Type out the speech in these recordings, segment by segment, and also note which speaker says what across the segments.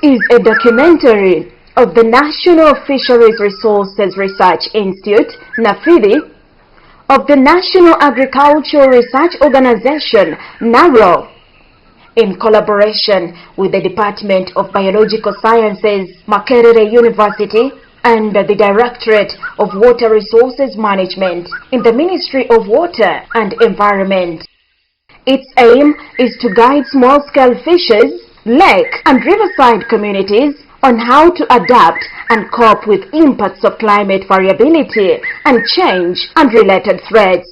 Speaker 1: is a documentary of the National Fisheries Resources Research Institute, NaFIRRI, of the National Agricultural Research Organization, NARO, in collaboration with the Department of Biological Sciences, Makerere University, and the Directorate of Water Resources Management in the Ministry of Water and Environment. Its aim is to guide small-scale fishers, lake and riverside communities on how to adapt and cope with impacts of climate variability and change and related threats.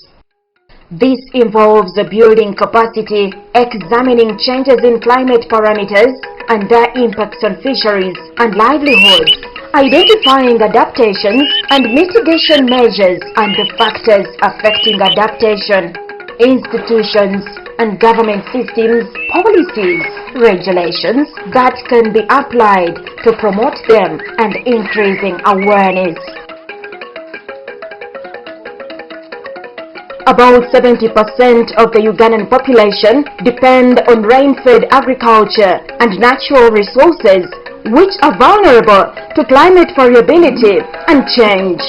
Speaker 1: This involves building capacity, examining changes in climate parameters and their impacts on fisheries and livelihoods, identifying adaptations and mitigation measures and the factors affecting adaptation, institutions and government systems, policies, regulations that can be applied to promote them, and increasing awareness. About 70% of the Ugandan population depend on rain-fed agriculture and natural resources, which are vulnerable to climate variability and change.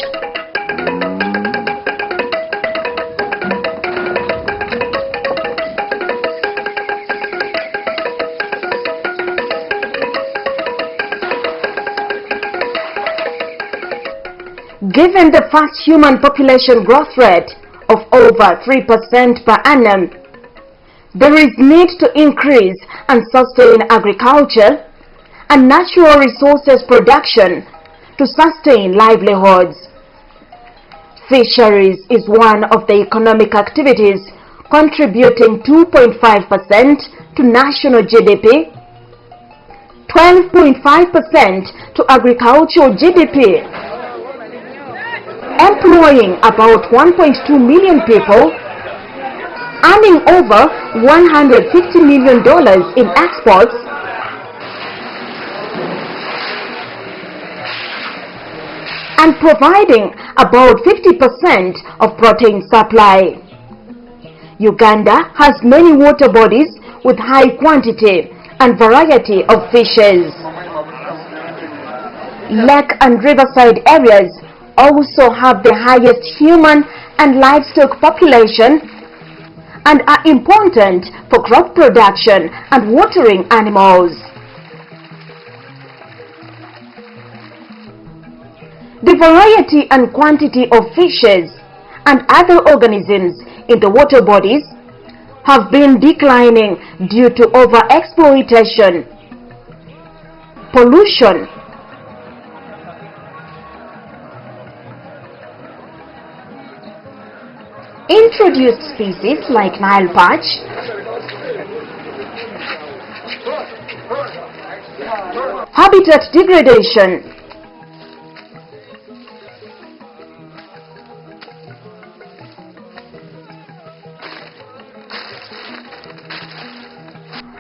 Speaker 1: Given the fast human population growth rate of over 3% per annum, there is need to increase and sustain agriculture and natural resources production to sustain livelihoods. Fisheries is one of the economic activities contributing 2.5% to national GDP, 12.5% to agricultural GDP, employing about 1.2 million people, earning over $150 million in exports, and providing about 50% of protein supply. Uganda has many water bodies with high quantity and variety of fishes. Lake and riverside areas also have the highest human and livestock population and are important for crop production and watering animals. The variety and quantity of fishes and other organisms in the water bodies have been declining due to overexploitation, pollution, introduced species like Nile perch, habitat degradation,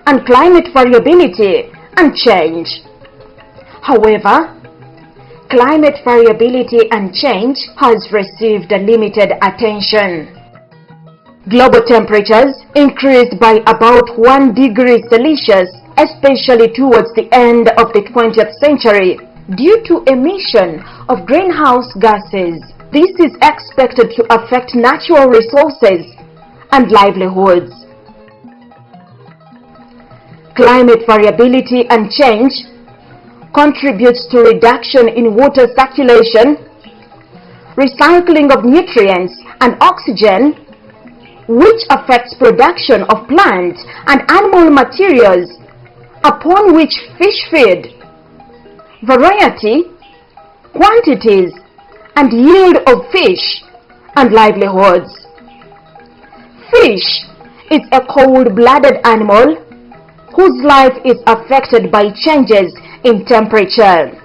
Speaker 1: and climate variability and change. However, climate variability and change has received a limited attention. Global temperatures increased by about 1 degree Celsius, especially towards the end of the 20th century, due to emission of greenhouse gases. This is expected to affect natural resources and livelihoods. Climate variability and change contributes to reduction in water circulation, recycling of nutrients and oxygen, which affects production of plant and animal materials upon which fish feed, variety, quantities, and yield of fish and livelihoods. Fish is a cold-blooded animal whose life is affected by changes in temperature.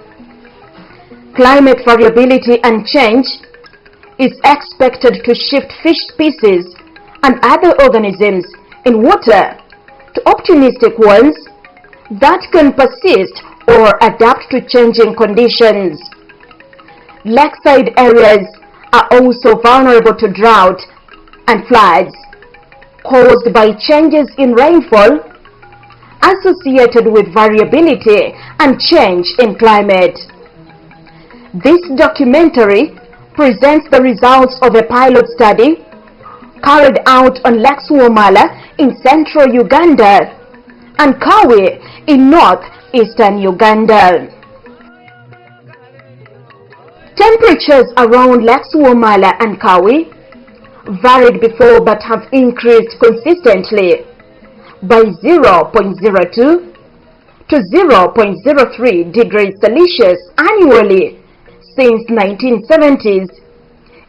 Speaker 1: Climate variability and change is expected to shift fish species and other organisms in water to opportunistic ones that can persist or adapt to changing conditions. Lakeside areas are also vulnerable to drought and floods caused by changes in rainfall associated with variability and change in climate. This documentary presents the results of a pilot study carried out on Lake Wamala in central Uganda and Kawi in northeastern Uganda. Temperatures around Lake Wamala and Kawi varied before but have increased consistently by 0.02 to 0.03 degrees Celsius annually since 1970s,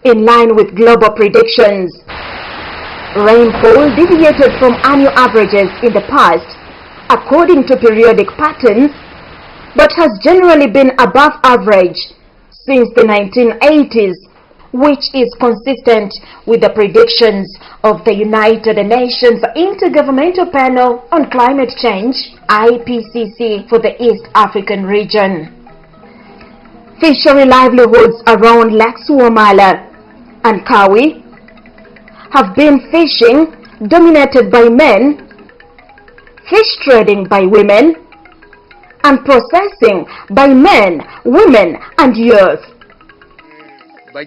Speaker 1: in line with global predictions. Rainfall deviated from annual averages in the past according to periodic patterns, but has generally been above average since the 1980s, which is consistent with the predictions of the United Nations Intergovernmental Panel on Climate Change, IPCC, for the East African region. Fishery livelihoods around Lake Wamala and Kawi have been fishing dominated by men, fish trading by women, and processing by men, women, and youth. We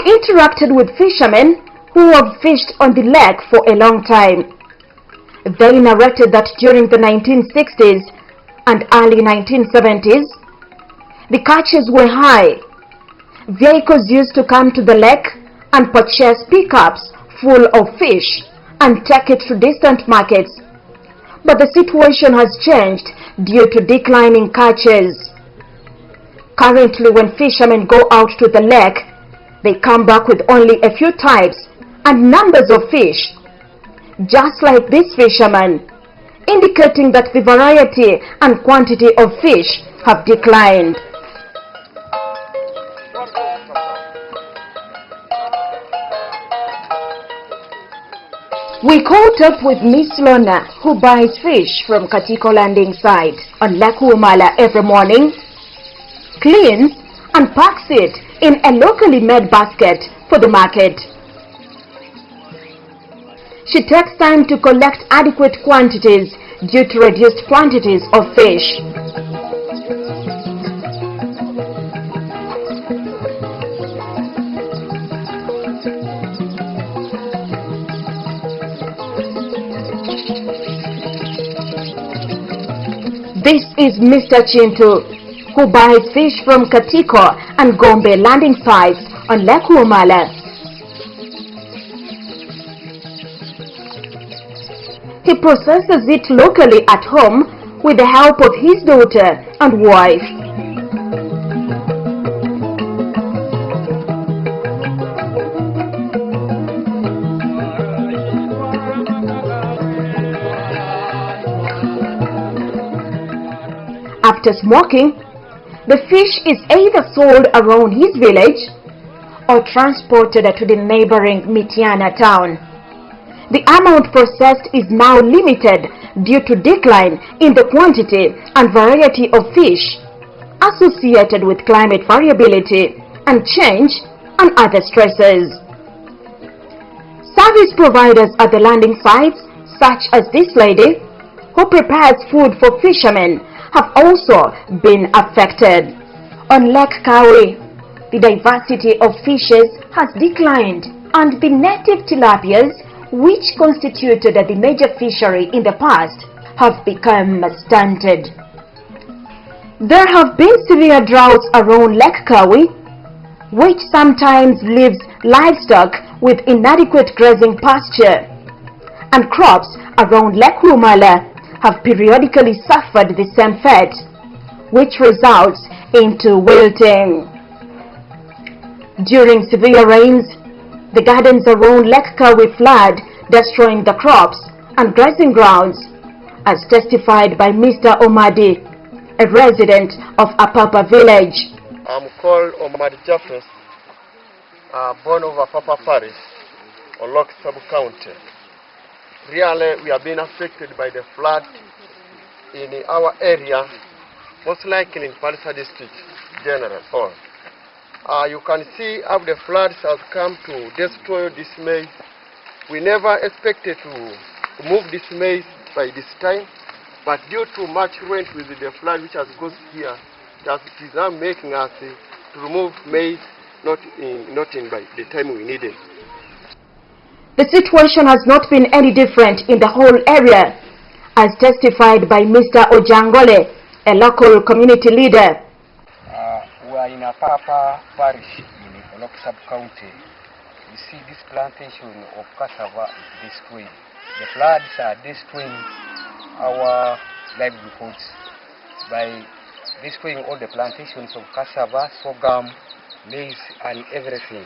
Speaker 1: interacted with fishermen who have fished on the lake for a long time. They narrated that during the 1960s and early 1970s, the catches were high. Vehicles used to come to the lake and purchase pickups full of fish and take it to distant markets. But the situation has changed due to declining catches. Currently, when fishermen go out to the lake, they come back with only a few types and numbers of fish, just like this fisherman, indicating that the variety and quantity of fish have declined. We caught up with Miss Lona, who buys fish from Katiko landing site on Lake Wamala every morning, cleans and packs it in a locally made basket for the market. She takes time to collect adequate quantities due to reduced quantities of fish. This is Mr. Chintu, who buys fish from Katiko and Gombe landing sites on Lake Wamala. He processes it locally at home with the help of his daughter and wife. After smoking, the fish is either sold around his village or transported to the neighboring Mityana town. The amount processed is now limited due to decline in the quantity and variety of fish associated with climate variability and change and other stresses. Service providers at the landing sites, such as this lady, who prepares food for fishermen, have also been affected. On Lake Kawi, the diversity of fishes has declined, and the native tilapias, which constituted the major fishery in the past, have become stunted. There have been severe droughts around Lake Kawi, which sometimes leaves livestock with inadequate grazing pasture, and crops around Lake Wamala have periodically suffered the same fate, which results into wilting. During severe rains, the gardens around Lake Kawi flood, destroying the crops and grazing grounds, as testified by Mr. Omadi, a resident of Apapa village.
Speaker 2: I'm called Omadi Jaffes, born of Apapa Parish, Olok Sub-County. Really, we have been affected by the flood in our area, most likely in Palisa district, general. You can see how the floods have come to destroy this maize. We never expected to move this maize by this time, but due to much rain with the flood which has gone here, it is now making us to remove maize not in by the time we need it.
Speaker 1: The situation has not been any different in the whole area, as testified by Mr. Ojangole, a local community leader.
Speaker 3: We are in a Papa parish in Olok sub-county. You see, this plantation of cassava is destroying. The floods are destroying our livelihoods by destroying all the plantations of cassava, sorghum, maize, and everything.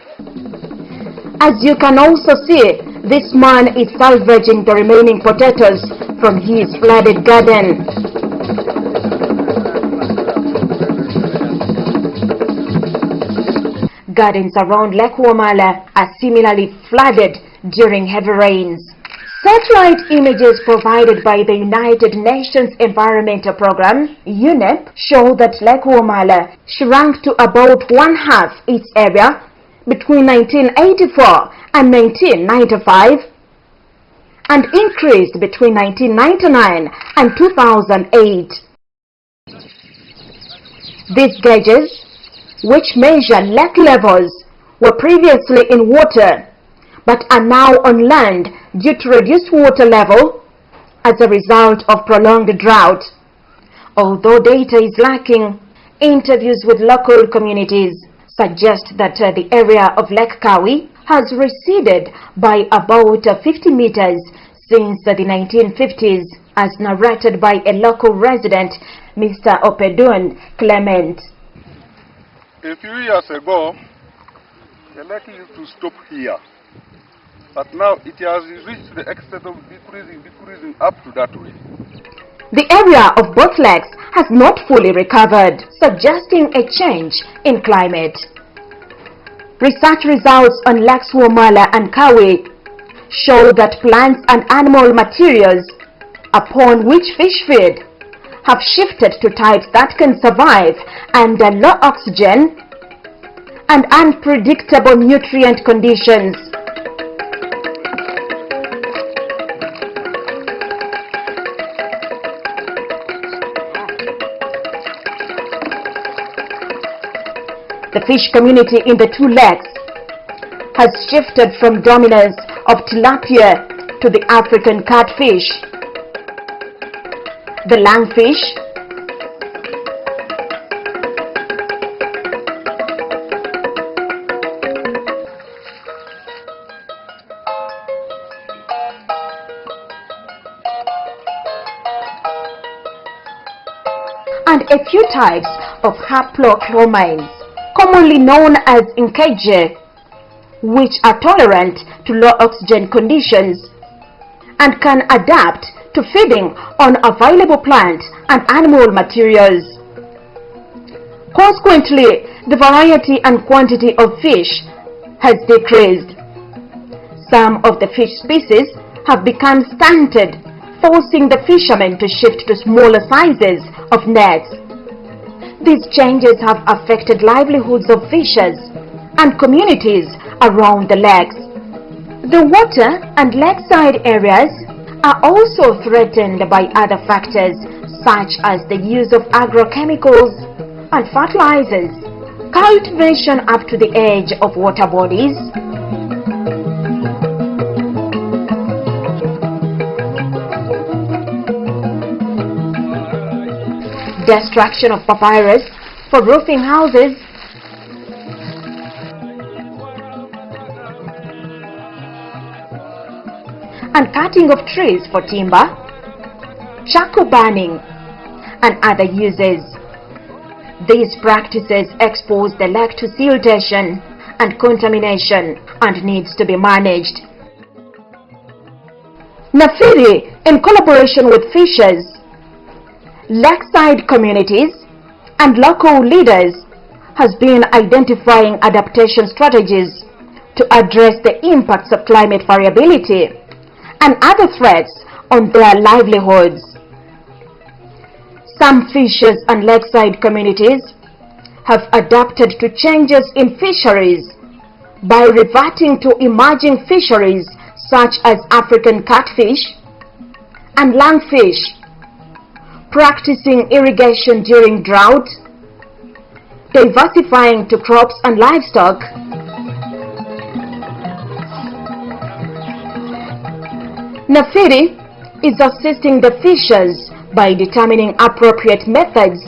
Speaker 1: As you can also see, this man is salvaging the remaining potatoes from his flooded garden. Gardens around Lake Wamala are similarly flooded during heavy rains. Satellite images provided by the United Nations Environmental Programme, UNEP, show that Lake Wamala shrunk to about one-half its area between 1984 and 1995 and increased between 1999 and 2008. These gauges, which measure lake levels, were previously in water but are now on land due to reduced water level as a result of prolonged drought. Although data is lacking, interviews with local communities suggest that the area of Lake Kawi has receded by about 50 meters since the 1950s, as narrated by a local resident, Mr. Opedun Clement.
Speaker 4: A few years ago, the lake used to stop here, but now it has reached the extent of decreasing up to that way.
Speaker 1: The area of both lakes has not fully recovered, suggesting a change in climate. Research results on Lakes Wamala and Kawi show that plants and animal materials upon which fish feed have shifted to types that can survive under low oxygen and unpredictable nutrient conditions. The fish community in the two lakes has shifted from dominance of tilapia to the African catfish, the langfish, and a few types of haplochromines, commonly known as inkeje, which are tolerant to low oxygen conditions and can adapt to feeding on available plant and animal materials. Consequently, the variety and quantity of fish has decreased. Some of the fish species have become stunted, forcing the fishermen to shift to smaller sizes of nets. These changes have affected livelihoods of fishers and communities around the lakes. The water and lakeside areas are also threatened by other factors such as the use of agrochemicals and fertilizers, cultivation up to the edge of water bodies, destruction of papyrus for roofing houses, and cutting of trees for timber, charcoal burning, and other uses. These practices expose the lake to siltation and contamination and needs to be managed. NaFIRRI, in collaboration with fishers, lakeside communities, and local leaders, has been identifying adaptation strategies to address the impacts of climate variability and other threats on their livelihoods. Some fishers and lakeside communities have adapted to changes in fisheries by reverting to emerging fisheries such as African catfish and lungfish, practicing irrigation during drought, diversifying to crops and livestock, NaFIRRI is assisting the fishers by determining appropriate methods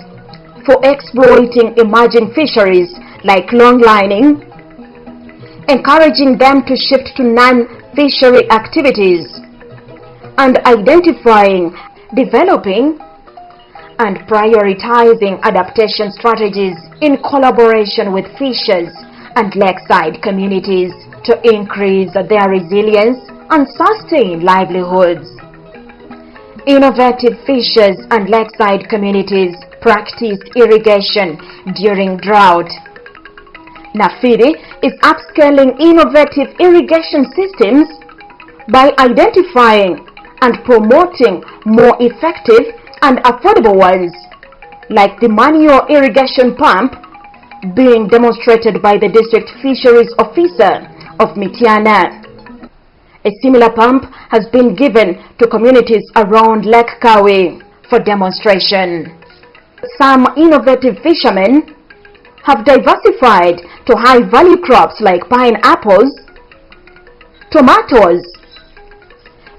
Speaker 1: for exploiting emerging fisheries like longlining, encouraging them to shift to non-fishery activities, and identifying, developing, and prioritizing adaptation strategies in collaboration with fishers and lakeside communities to increase their resilience and sustain livelihoods. Innovative fishers and lakeside communities practice irrigation during drought. NaFIRRI is upscaling innovative irrigation systems by identifying and promoting more effective and affordable ones, like the manual irrigation pump being demonstrated by the district fisheries officer of Mityana. A similar pump has been given to communities around Lake Kawi for demonstration. Some innovative fishermen have diversified to high-value crops like pineapples, tomatoes,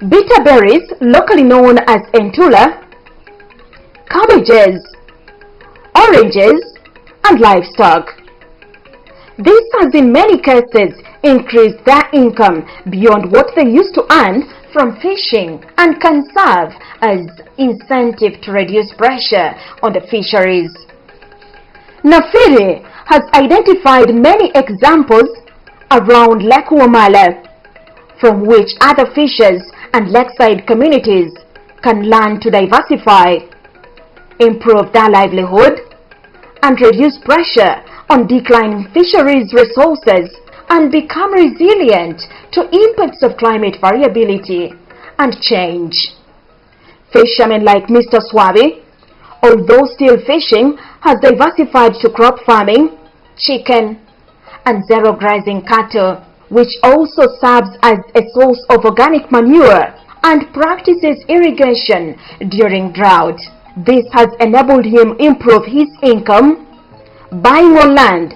Speaker 1: bitter berries locally known as entula, cabbages, oranges, and livestock. This has in many cases increased their income beyond what they used to earn from fishing and can serve as incentive to reduce pressure on the fisheries. NaFIRRI has identified many examples around Lake Wamala from which other fishers and lakeside communities can learn to diversify, improve their livelihood, and reduce pressure on declining fisheries resources and become resilient to impacts of climate variability and change. Fishermen like Mr. Swabi, although still fishing, has diversified to crop farming, chicken, and zero grazing cattle, which also serves as a source of organic manure, and practices irrigation during drought. This has enabled him improve his income, buy more land,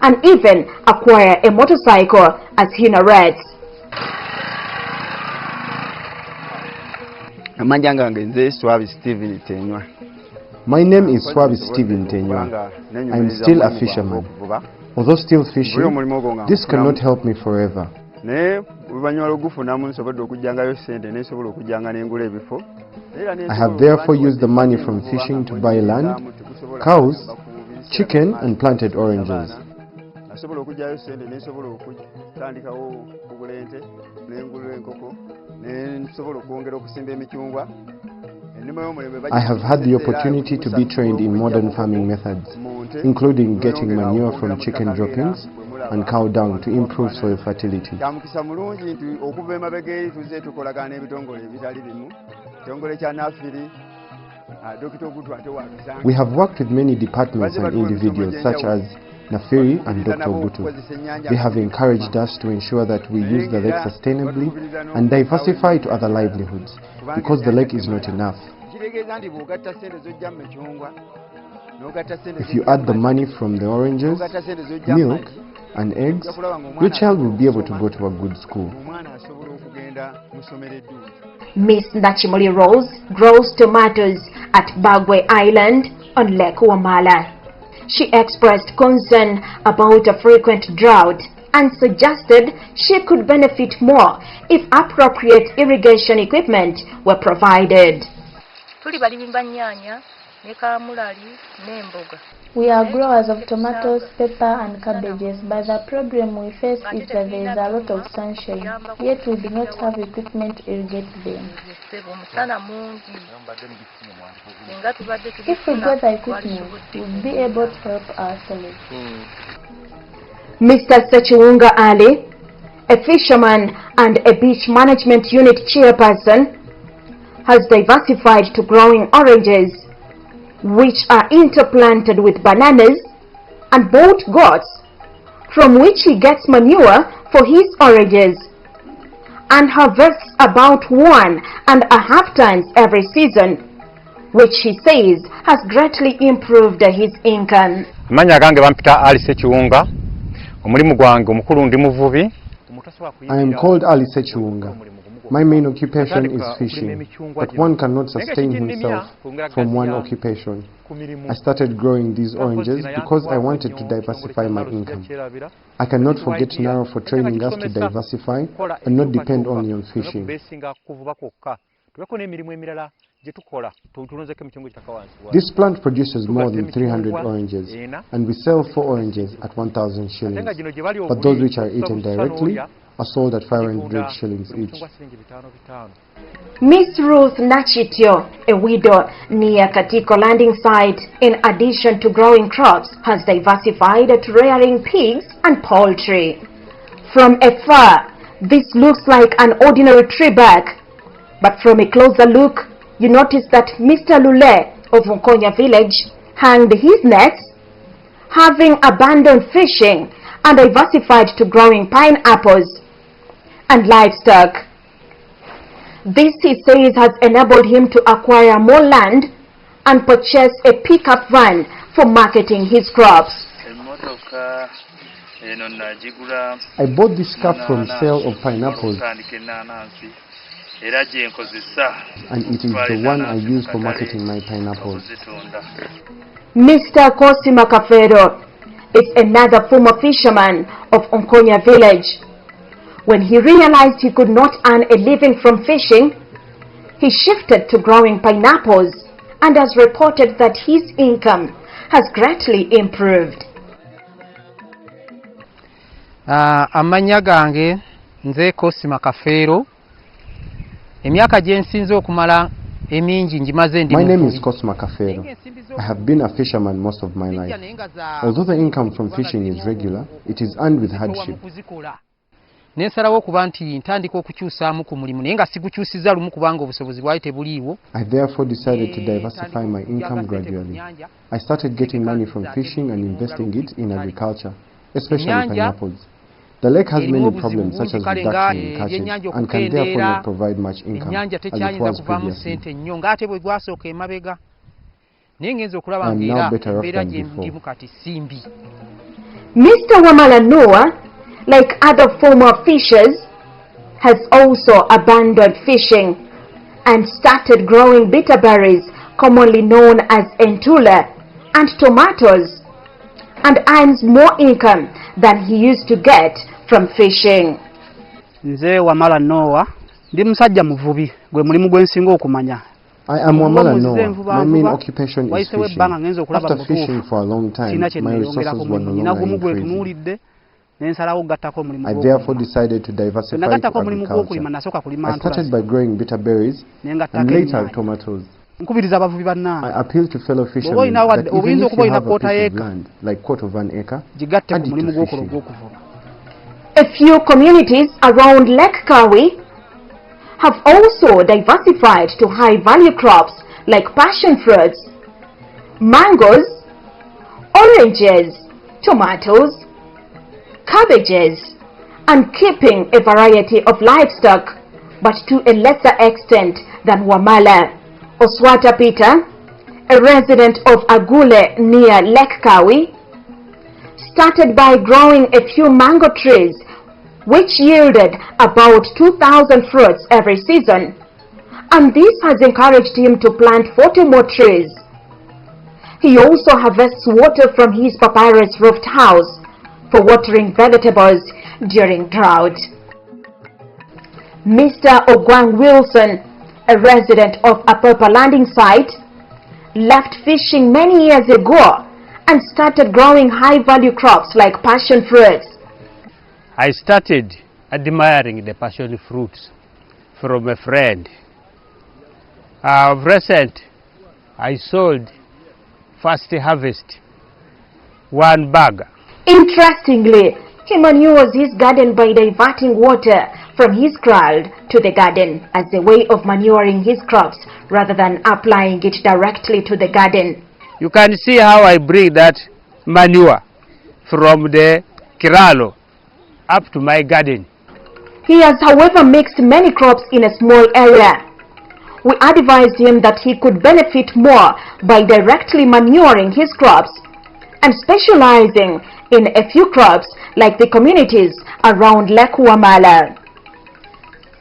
Speaker 1: and even acquire a motorcycle as he narrates.
Speaker 5: My name is Swabi Steven Tenywa. I'm still a fisherman. Although still fishing, this cannot help me forever. I have therefore used the money from fishing to buy land, cows, chicken, and planted oranges. I have had the opportunity to be trained in modern farming methods, including getting manure from chicken droppings and cow dung to improve soil fertility. We have worked with many departments and individuals such as NaFIRRI and Dr. Obutu. They have encouraged us to ensure that we use the lake sustainably and diversify to other livelihoods, because the lake is not enough. If you add the money from the oranges, milk, and eggs, your child will be able to go to a good school.
Speaker 1: Miss Nachimoli Rose grows tomatoes at Bagwe Island on Lake Wamala. She expressed concern about a frequent drought and suggested she could benefit more if appropriate irrigation equipment were provided.
Speaker 6: We are growers of tomatoes, pepper and cabbages, but the problem we face is that there is a lot of sunshine, yet we do not have equipment to irrigate them. If we got the equipment, we would be able to help ourselves.
Speaker 1: Mr. Sechiwunga Ali, a fisherman and a beach management unit chairperson, has diversified to growing oranges, which are interplanted with bananas and boat goats, from which he gets manure for his oranges, and harvests about 1.5 tons every season, which he says has greatly improved his income.
Speaker 7: Amanya gange bampita Alice Chiwunga, omulimu gwange omukulu ndi muvubi.
Speaker 5: I am called Alice Chiwunga. My main occupation is fishing, but one cannot sustain himself from one occupation. I started growing these oranges because I wanted to diversify my income. I cannot forget NaFIRRI for training us to diversify and not depend only on fishing. This plant produces more than 300 oranges, and we sell 4 oranges at 1,000 shillings, but those which are eaten directly are sold at 500 shillings each.
Speaker 1: Miss Ruth Nachitio, a widow near Katiko landing site, in addition to growing crops, has diversified to rearing pigs and poultry. From afar, this looks like an ordinary tree bark, but from a closer look, you notice that Mr. Lule of Nkonya village hanged his nets, having abandoned fishing and diversified to growing pineapples and livestock. This, he says, has enabled him to acquire more land and purchase a pickup van for marketing his crops.
Speaker 5: I bought this cup from sale of pineapples, and it is the one I use for marketing my pineapples.
Speaker 1: Mr. Kosi Makafero is another former fisherman of Nkonya village. When he realized he could not earn a living from fishing, he shifted to growing pineapples and has reported that his income has greatly improved.
Speaker 8: Amanya gange nze Kosi Makafero.
Speaker 5: My name is Kosi Makafero. I have been a fisherman most of my life. Although the income from fishing is regular, it is earned with hardship. I therefore decided to diversify my income gradually. I started getting money from fishing and investing it in agriculture, especially pineapples. The lake has many problems such as reduction in catches and can therefore not provide much income as it was previously. I am now better off than before.
Speaker 1: Mr. Wamala Noah, like other former fishers, has also abandoned fishing and started growing bitter berries, commonly known as entula, and tomatoes, and earns more income than he used to get from fishing.
Speaker 9: Nze Wamala Noah, ndi musajja muvubi gwe mulimu gwensinga okumanya.
Speaker 5: I am Wamala Noah. My main occupation is fishing. After fishing for a long time, my resources were no longer increasing. I therefore decided to diversify to agriculture. I started by growing bitter berries and later tomatoes. I appeal to fellow fishermen that even if you have a piece of land, like 1/4 acre, add it to fishing.
Speaker 1: A few communities around Lake Kawi have also diversified to high-value crops like passion fruits, mangoes, oranges, tomatoes, cabbages, and keeping a variety of livestock, but to a lesser extent than Wamala. Oswata Peter, a resident of Agule near Lake Kawi, started by growing a few mango trees, which yielded about 2,000 fruits every season, and this has encouraged him to plant 40 more trees. He also harvests water from his papyrus roofed house for watering vegetables during drought. Mr. Ogwang Wilson, a resident of a Purple landing site, left fishing many years ago and started growing high-value crops like passion fruits.
Speaker 8: I started admiring the passion fruits from a friend. Of recent, I sold first harvest 1 bag.
Speaker 1: Interestingly, he manures his garden by diverting water from his kraal to the garden as a way of manuring his crops rather than applying it directly to the garden.
Speaker 8: You can see how I bring that manure from the kraal up to my garden.
Speaker 1: He has, however, mixed many crops in a small area. We advised him that he could benefit more by directly manuring his crops and specializing in a few crops like the communities around Lake Wamala.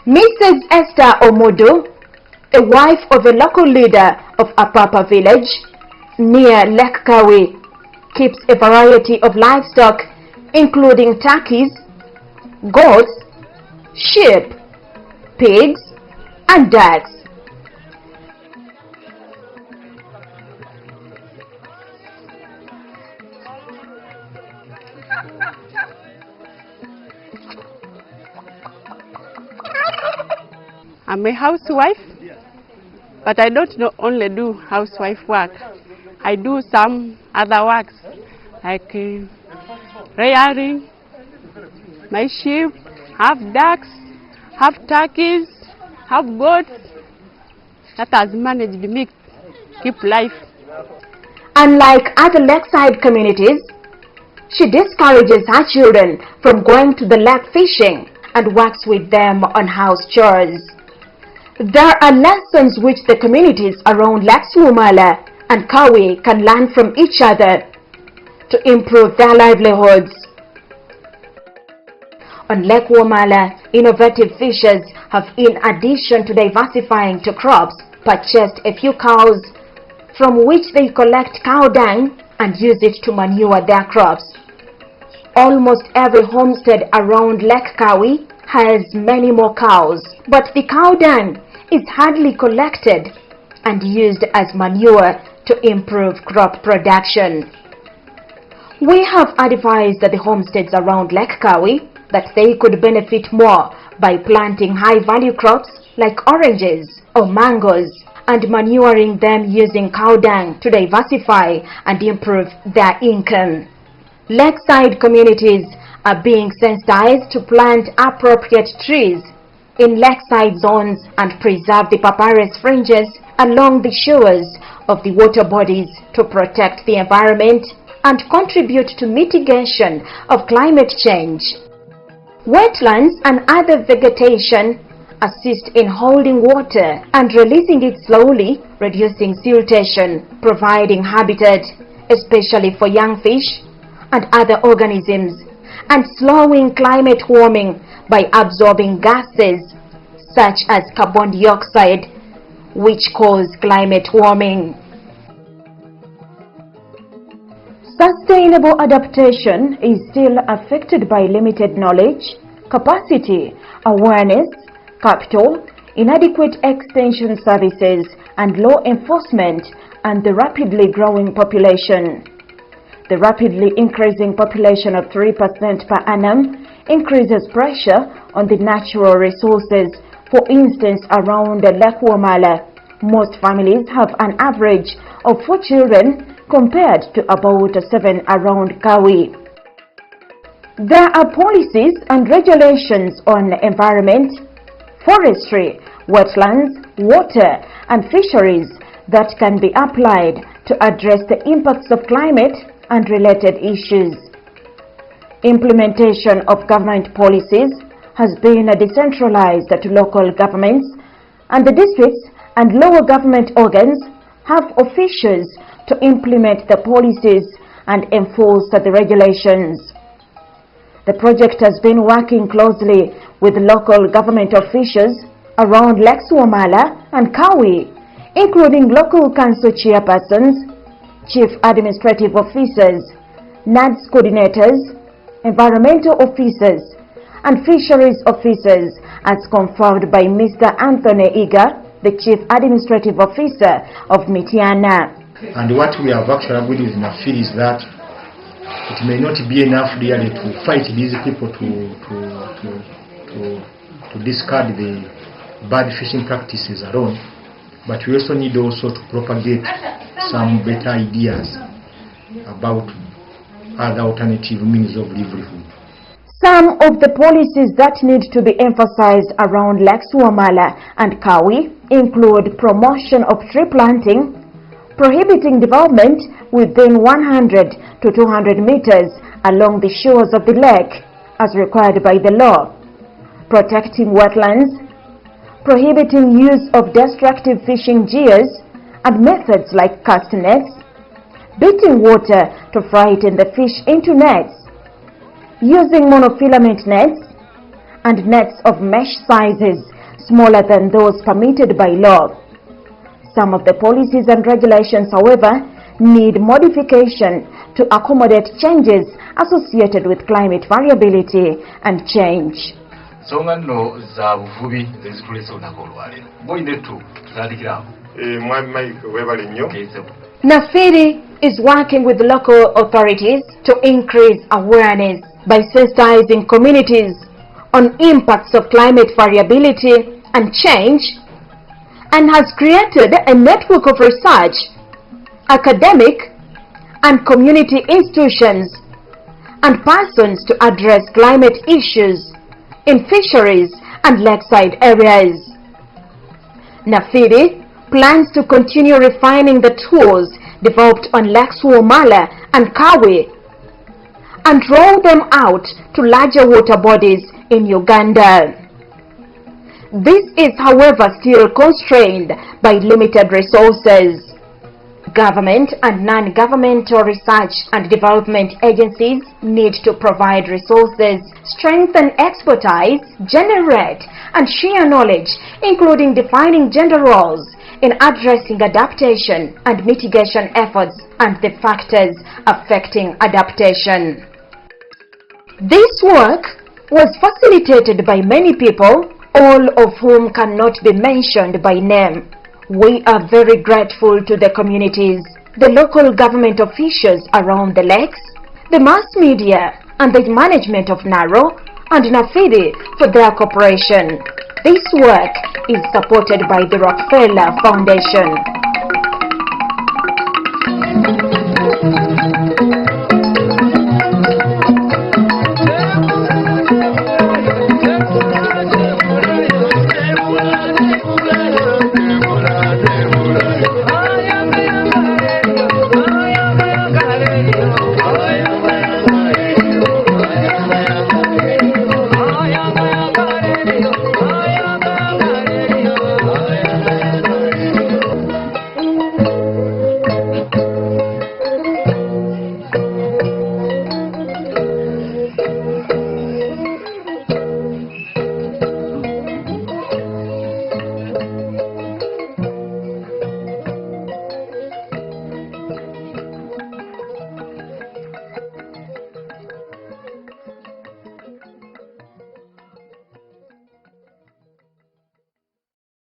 Speaker 1: Mrs. Esther Omodo, a wife of a local leader of Apapa village near Lake Kawi, keeps a variety of livestock including turkeys, goats, sheep, pigs, and ducks.
Speaker 10: I'm a housewife, but I don't only do housewife work. I do some other works like rearing my sheep, have ducks, have turkeys, have goats. That has managed me keep life.
Speaker 1: Unlike other lakeside communities, she discourages her children from going to the lake fishing and works with them on house chores. There are lessons which the communities around Lakes Wamala and Kawi can learn from each other to improve their livelihoods. On Lake Wamala, innovative fishers have, in addition to diversifying to crops, purchased a few cows from which they collect cow dung and use it to manure their crops. Almost every homestead around Lake Kawi has many more cows, but the cow dung is hardly collected and used as manure to improve crop production. We have advised the homesteads around Lake Kawi that they could benefit more by planting high-value crops like oranges or mangoes and manuring them using cow dung to diversify and improve their income. Lakeside communities are being sensitized to plant appropriate trees in lakeside zones and preserve the papyrus fringes along the shores of the water bodies to protect the environment and contribute to mitigation of climate change. Wetlands and other vegetation assist in holding water and releasing it slowly, reducing siltation, providing habitat, especially for young fish and other organisms, and slowing climate warming by absorbing gases such as carbon dioxide, which cause climate warming. Sustainable adaptation is still affected by limited knowledge, capacity, awareness, capital, inadequate extension services, and law enforcement, and the rapidly growing population. The rapidly increasing population of 3% per annum increases pressure on the natural resources. For instance, around Lake Wamala, most families have an average of 4 children compared to about 7 around Kawi. There are policies and regulations on environment, forestry, wetlands, water, and fisheries that can be applied to address the impacts of climate and related issues. Implementation of government policies has been decentralized to local governments, and the districts and lower government organs have officials to implement the policies and enforce the regulations. The project has been working closely with local government officials around Lakes Wamala and Kawi, including local council chairpersons, chief administrative officers, NADS coordinators, environmental officers, and fisheries officers, as confirmed by Mr. Anthony Iga, the chief administrative officer of Mityana.
Speaker 11: And what we have actually agreed with NaFIRRI is that it may not be enough really to fight these people to discard the bad fishing practices alone, but we also need to propagate some better ideas about other alternative means of livelihood.
Speaker 1: Some of the policies that need to be emphasized around Lakes Wamala and Kawi include promotion of tree planting, prohibiting development within 100 to 200 meters along the shores of the lake as required by the law, protecting wetlands, prohibiting use of destructive fishing gears and methods like cast nets, beating water to frighten the fish into nets, using monofilament nets, and nets of mesh sizes smaller than those permitted by law. Some of the policies and regulations, however, need modification to accommodate changes associated with climate variability and change.
Speaker 12: Songa no za buvubi zezitulese olunaku olwaleero boyinetu tutandikirawo Mike webale nnyo.
Speaker 1: NaFIRRI is working with local authorities to increase awareness by sensitizing communities on impacts of climate variability and change, and has created a network of research, academic and community institutions and persons to address climate issues in fisheries and lakeside areas. NaFIRRI plans to continue refining the tools developed on Lakes Wamala and Kawi and roll them out to larger water bodies in Uganda. This is, however, still constrained by limited resources. Government and non-governmental research and development agencies need to provide resources, strengthen expertise, generate and share knowledge, including defining gender roles in addressing adaptation and mitigation efforts and the factors affecting adaptation. This work was facilitated by many people, all of whom cannot be mentioned by name. We are very grateful to the communities, the local government officials around the lakes, the mass media, and the management of NARO and NaFIRRI for their cooperation. This work is supported by the Rockefeller Foundation.